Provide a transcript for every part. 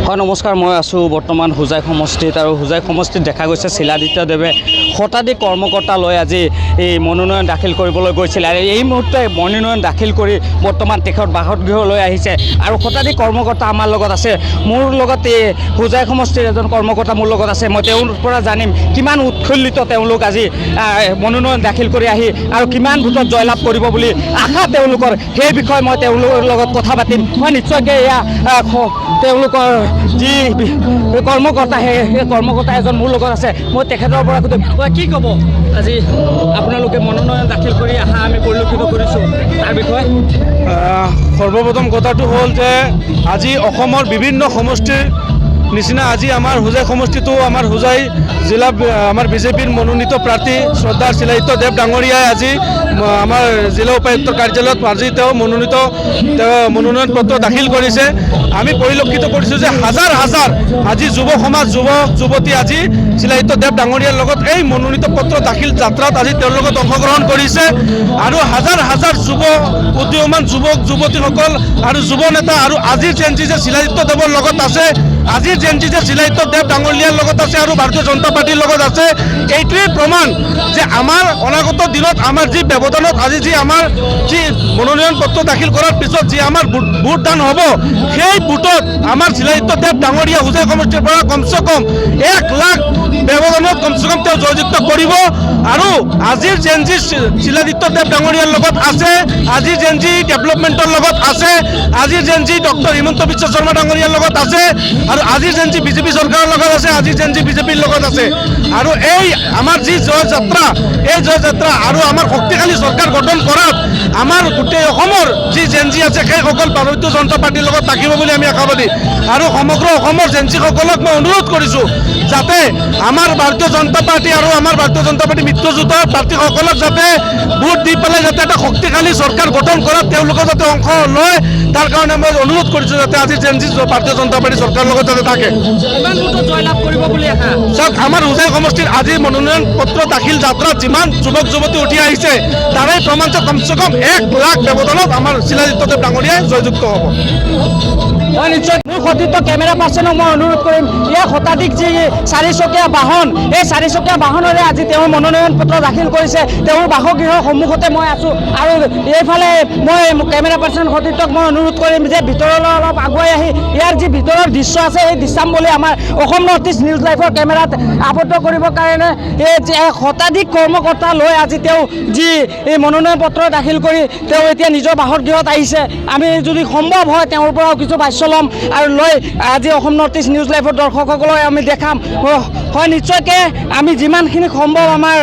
হয় নমস্কাৰ, মই আছোঁ বৰ্তমান হোজাই সমষ্টিত আৰু হোজাই সমষ্টিত দেখা গৈছে শিলাদিত্যদেৱে শতাধিক কৰ্মকৰ্তা লৈ আজি এই মনোনয়ন দাখিল কৰিবলৈ গৈছিল আৰু এই মুহূৰ্তে মনোনয়ন দাখিল কৰি বৰ্তমান তেখেত বাসগৃহলৈ আহিছে আৰু শতাধিক কৰ্মকৰ্তা আমাৰ লগত আছে। মোৰ লগত এই হোজাই সমষ্টিৰ এজন কৰ্মকৰ্তা মোৰ লগত আছে। মই তেওঁৰ পৰা জানিম কিমান উৎফুল্লিত তেওঁলোক আজি মনোনয়ন দাখিল কৰি আহি আৰু কিমান ভোটত জয়লাভ কৰিব বুলি আশা তেওঁলোকৰ, সেই বিষয়ে মই তেওঁলোকৰ লগত কথা পাতিম। মই নিশ্চয়কৈ এয়া তেওঁলোকৰ যি কৰ্মকৰ্তা সেই কৰ্মকৰ্তা এজন মোৰ লগত আছে। মই তেখেতৰ পৰা সুধিম, কি ক'ব আজি আপোনালোকে মনোনয়ন দাখিল কৰি অহা আমি পৰিলক্ষিত কৰিছোঁ তাৰ বিষয়ে? সৰ্বপ্ৰথম কথাটো হ'ল যে আজি অসমৰ বিভিন্ন সমষ্টিৰ নিচিনা আজি আমাৰ হোজাই সমষ্টিটো আমাৰ হোজাই জিলা আমাৰ বিজেপিৰ মনোনীত প্ৰাৰ্থী শ্ৰদ্ধাৰ শিলাদিত্যদেৱ ডাঙৰীয়াই আজি আমাৰ জিলা উপায়ুক্তৰ কাৰ্যালয়ত আজি তেওঁ মনোনয়ন পত্ৰ দাখিল কৰিছে। আমি পৰিলক্ষিত কৰিছোঁ যে হাজাৰ হাজাৰ আজি যুৱ সমাজ যুৱক যুৱতী আজি শিলাদিত্যদেৱ ডাঙৰীয়াৰ লগত এই মনোনীত পত্ৰ দাখিল যাত্ৰাত আজি তেওঁৰ লগত অংশগ্ৰহণ কৰিছে আৰু হাজাৰ হাজাৰ যুৱ উদীয়মান যুৱক যুৱতীসকল আৰু যুৱ নেতা আৰু আজিৰ জেনজি যে শিলাদিত্যদেৱৰ লগত আছে, আজিৰ জেনজি যে শিলাদিত্যদেৱ ডাঙৰীয়াৰ লগত আছে আৰু ভাৰতীয় জনতা পাৰ্টিৰ লগত আছে, এইটোৱেই প্ৰমাণ যে আমাৰ অনাগত দিনত আমাৰ যি ব্যৱধানত আজি যি আমাৰ যি মনোনয়ন পত্ৰ দাখিল কৰাৰ পিছত যি আমাৰ ভোটদান হ'ব, সেই ভোটত আমাৰ শিলাদিত্যদেৱ ডাঙৰীয়া হোজাই সমষ্টিৰ পৰা কমচে কম 1 লাখ ব্যৱধানত কমচে কম তেওঁ জয়যুক্ত কৰিব। আৰু আজিৰ জেনজি শিলাদিত্যদেৱ ডাঙৰীয়াৰ লগত আছে, আজিৰ জেনজি ডেভেলপমেণ্টৰ লগত আছে, আজিৰ জেনজি ডক্টৰ হিমন্ত বিশ্ব শৰ্মা ডাঙৰীয়াৰ লগত আছে আৰু আজিৰ জেনজি বিজেপি চৰকাৰৰ লগত আছে, আজিৰ জেনজি বিজেপিৰ লগত আছে। আৰু এই আমাৰ যি জয় যাত্ৰা, এই জয় যাত্ৰা আৰু আমাৰ শক্তিশালী চৰকাৰ গঠন কৰাত আমাৰ গোটেই অসমৰ যি জেনজি আছে সেইসকল ভাৰতীয় জনতা পাৰ্টিৰ লগত থাকিব বুলি আমি আশাবাদী। আৰু সমগ্ৰ অসমৰ জেনজিসকলক মই অনুৰোধ কৰিছোঁ যাতে আমাৰ ভাৰতীয় জনতা পাৰ্টি আৰু আমাৰ ভাৰতীয় জনতা পাৰ্টি মিত্ৰজোঁটৰ প্ৰাৰ্থীসকলক যাতে ভোট দি পেলাই যাতে এটা শক্তিশালী চৰকাৰ গঠন কৰাত তেওঁলোকে যাতে অংশ লয়, তাৰ কাৰণে মই অনুৰোধ কৰিছোঁ যাতে আজি জেনজি ভাৰতীয় জনতা পাৰ্টি চৰকাৰৰ লগত যাতে থাকে। চাওক, আমাৰ হোজাই সমষ্টিৰ আজি মনোনয়ন পত্ৰ দাখিল যাত্ৰাত যিমান যুৱক যুৱতী উঠি আহিছে তাৰে প্ৰমাণ যে কমচে কম 1 লাখ ব্যৱধানত আমাৰ শিলাদিত্যদেৱ ডাঙৰীয়াই জয়যুক্ত হ'ব। মই নিশ্চয় মোৰ সতীৰ্থ কেমেৰা পাৰ্চনক মই অনুৰোধ কৰিম, ইয়াৰ শতাধিক যি 4চকীয়া বাহন, এই 4চকীয়া বাহনেৰে আজি তেওঁ মনোনয়ন পত্ৰ দাখিল কৰিছে। তেওঁৰ বাসগৃহৰ সন্মুখতে মই আছোঁ আৰু এইফালে মই কেমেৰা পাৰ্চন সতীৰ্থক মই অনুৰোধ কৰিম যে ভিতৰলৈ অলপ আগুৱাই আহি ইয়াৰ যি ভিতৰৰ দৃশ্য আছে এই দৃশ্যাৱলী আমাৰ অসম নৰ্থ ইষ্ট নিউজ লাইভৰ কেমেৰাত আবদ্ধ কৰিবৰ কাৰণে এই শতাধিক কৰ্মকৰ্তা লৈ আজি তেওঁ যি এই মনোনয়ন পত্ৰ দাখিল কৰি তেওঁ এতিয়া নিজৰ বাসগৃহত আহিছে। আমি যদি সম্ভৱ হয় তেওঁৰ পৰাও কিছু ভাষ্য ল'ম আৰু লৈ আজি অসম নৰ্থ ইষ্ট নিউজ লাইভৰ দৰ্শকসকলক আমি দেখাম। হয় নিশ্চয়কৈ আমি যিমানখিনি সম্ভৱ আমাৰ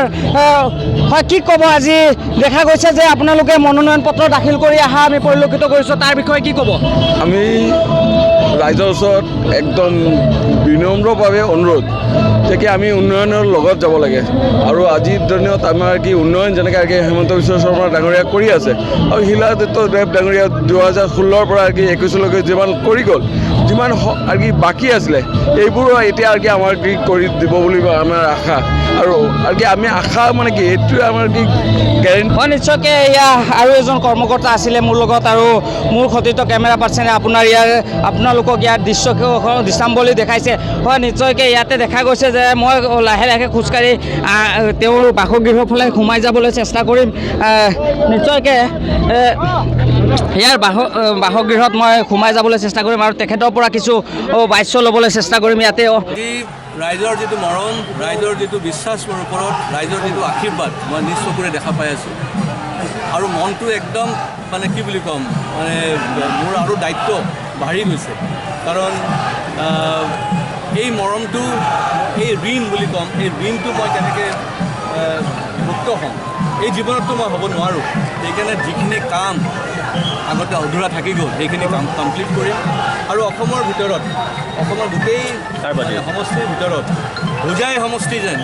হয় কি ক'ব, আজি দেখা গৈছে যে আপোনালোকে মনোনয়ন পত্ৰ দাখিল কৰি অহা আমি পৰিলক্ষিত কৰিছোঁ, তাৰ বিষয়ে কি ক'ব? আমি ৰাইজৰ ওচৰত একদম বিনম্ৰভাৱে অনুৰোধ যে কি আমি উন্নয়নৰ লগত যাব লাগে আৰু আজিৰ দিনত আমাৰ কি উন্নয়ন যেনেকৈ হিমন্ত বিশ্ব শৰ্মা ডাঙৰীয়া কৰি আছে আৰু শিলাদিত্যদেৱ ডাঙৰীয়া 2016ৰ পৰা 21লৈকে যিমান কৰি গ'ল, যিমান বাকী আছিলে এইবোৰো এতিয়া আমাৰ কি কৰি দিব বুলি আমাৰ আশা আৰু আমি আশা মানে কি এইটোৱে আমাৰ কি গেৰেণ্টি। হয় নিশ্চয়কৈ এয়া আৰু এজন কৰ্মকৰ্তা আছিলে মোৰ লগত আৰু মোৰ সতীৰ্থ কেমেৰা পাৰ্চনে আপোনালোকক ইয়াৰ দৃশ্যাৱলী দেখাইছে। হয় নিশ্চয়কৈ ইয়াতে দেখা গৈছে যে মই লাহে লাহে খোজকাঢ়ি তেওঁৰ বাসগৃহৰ ফালে সোমাই যাবলৈ চেষ্টা কৰিম। নিশ্চয়কৈ ইয়াৰ বাসগৃহত মই সোমাই যাবলৈ চেষ্টা কৰিম আৰু তেখেতৰ পৰা কিছু বাক্য ল'বলৈ চেষ্টা কৰিম। ইয়াতে ৰাইজৰ যিটো মৰম, ৰাইজৰ যিটো বিশ্বাস মোৰ ওপৰত, ৰাইজৰ যিটো আশীৰ্বাদ মই নিজ চকুৰে দেখা পাই আছোঁ আৰু মনটো একদম মানে কি বুলি ক'ম, মানে মোৰ আৰু দায়িত্ব বাঢ়ি গৈছে। কাৰণ এই মৰমটো, এই ঋণ বুলি ক'ম, এই ঋণটো মই কেনেকৈ মুক্ত হ'ম, এই জীৱনততো মই হ'ব নোৱাৰোঁ। সেইকাৰণে যিখিনি কাম আগতে অধুৰা থাকি গ'ল সেইখিনি কাম কমপ্লিট কৰিম আৰু অসমৰ ভিতৰত, অসমৰ গোটেই সমষ্টিৰ ভিতৰত হোজাই সমষ্টি যেন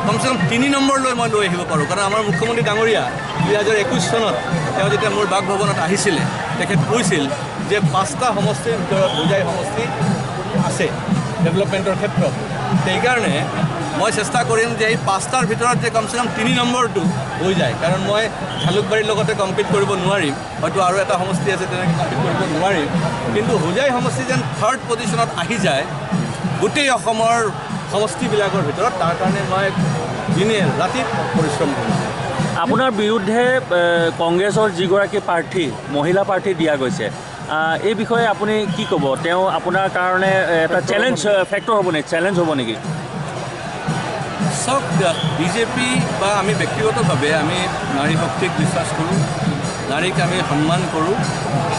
কমচে কম 3 নম্বৰলৈ মই লৈ আহিব পাৰোঁ। কাৰণ আমাৰ মুখ্যমন্ত্ৰী ডাঙৰীয়া 2021 চনত তেওঁ যেতিয়া মোৰ বাসভৱনত আহিছিলে তেখেত কৈছিল যে 5টা সমষ্টিৰ ভিতৰত হোজাই সমষ্টি আছে ডেভেলপমেণ্টৰ ক্ষেত্ৰত। সেইকাৰণে মই চেষ্টা কৰিম যে এই 5টাৰ ভিতৰত যে কমচে কম 3 নম্বৰটো হৈ যায়, কাৰণ মই জালুকবাৰীৰ লগতে কম্পিট কৰিব নোৱাৰিম, হয়তো আৰু এটা সমষ্টি আছে তেনেকৈ কম্পিট কৰিব নোৱাৰিম, কিন্তু হোজাই সমষ্টি যেন 3rd পজিশ্যনত আহি যায় গোটেই অসমৰ সমষ্টিবিলাকৰ ভিতৰত, তাৰ কাৰণে মই দিনে ৰাতি পৰিশ্ৰম কৰিম। আপোনাৰ বিৰুদ্ধে কংগ্ৰেছৰ যিগৰাকী প্ৰাৰ্থী মহিলা প্ৰাৰ্থী দিয়া গৈছে, এই বিষয়ে আপুনি কি ক'ব? তেওঁ আপোনাৰ কাৰণে এটা চেলেঞ্জ ফেক্টৰ হ'ব নেকি, চেলেঞ্জ হ'ব নেকি? চাওক, বিজেপি বা আমি ব্যক্তিগতভাৱে আমি নাৰী শক্তিক বিশ্বাস কৰোঁ, নাৰীক আমি সন্মান কৰোঁ,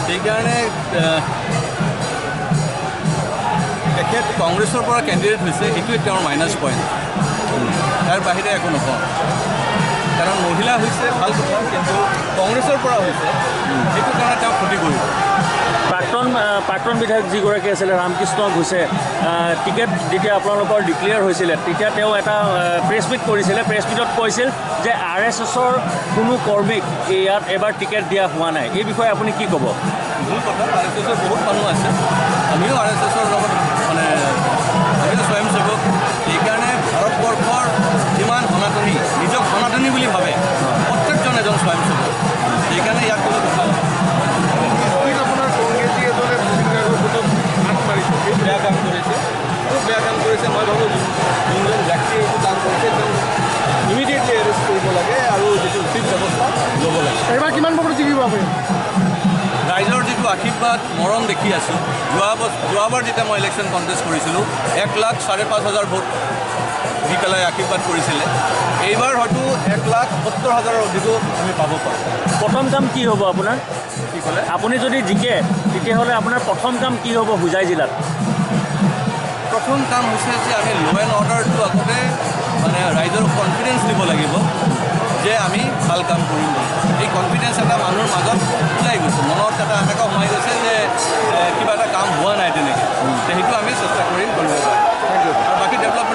সেইকাৰণে তেখেত কংগ্ৰেছৰ পৰা কেণ্ডিডেট হৈছে, সেইটোৱে তেওঁৰ মাইনাছ পইণ্ট, তাৰ বাহিৰে একো নকওঁ। কাৰণ মহিলা হৈছে ভাল কথা, কিন্তু কংগ্ৰেছৰ পৰা হৈছে, সেইটো কাৰণে তেওঁ ক্ষতি কৰিব। প্ৰাক্তন বিধায়ক যিগৰাকী আছিলে ৰামকৃষ্ণ ঘোষে টিকেট যেতিয়া আপোনালোকৰ ডিক্লেয়াৰ হৈছিলে, তেতিয়া তেওঁ এটা প্ৰেছ মিট কৰিছিলে, প্ৰেছ মিটত কৈছিল যে RSSৰ কোনো কৰ্মীক ইয়াত এবাৰ টিকেট দিয়া হোৱা নাই। এই বিষয়ে আপুনি কি ক'ব? ভুল কথা, RSSৰ বহুত মানুহ আছে, আমিও RSSৰ লগত মানে আমিও স্বয়ংসেৱক, সেইকাৰণে ভাৰতবৰ্ষৰ যিমান সনাতনী নিজক সনাতনী বুলি ভাবে প্ৰত্যেকজন এজন স্বয়ংসেৱক, সেইকাৰণে ইয়াত কোনো কথা নহয়। বেয়া কাম কৰিছে, খুব বেয়া কাম কৰিছে। মই ভাবোঁ যোনজন ব্যক্তিয়ে এইটো কাম কৰিছে তেওঁ ইমিডিয়েটলি এৰেষ্ট কৰিব লাগে আৰু যিটো উচিত ব্যৱস্থা ল'ব লাগে। এইবাৰ কিমান ভোট জিকিব আপুনি? ৰাইজৰ যিটো আশীৰ্বাদ মৰম দেখি আছোঁ, যোৱাবাৰ যেতিয়া মই ইলেকশ্যন কণ্টেষ্ট কৰিছিলোঁ 1,05,500 ভোট দি পেলাই আশীৰ্বাদ কৰিছিলে, এইবাৰ হয়তো 1,70,000ৰ অধিকো আমি পাব পাৰোঁ। প্ৰথম কাম কি হ'ব আপোনাৰ? কি ক'লে? আপুনি যদি জিকে তেতিয়াহ'লে আপোনাৰ প্ৰথম কাম কি হ'ব হোজাই জিলাত? প্ৰথম কাম হৈছে যে আমি ল' এণ্ড অৰ্ডাৰটো আগতে মানে ৰাইজৰ কনফিডেঞ্চ দিব লাগিব যে আমি ভাল কাম কৰিম বুলি। এই কনফিডেঞ্চ এটা মানুহৰ মাজত ওলাই গৈছে, মনত এটা এনেকুৱা সোমাই গৈছে যে কিবা এটা কাম হোৱা নাই তেনেকৈ, সেইটো আমি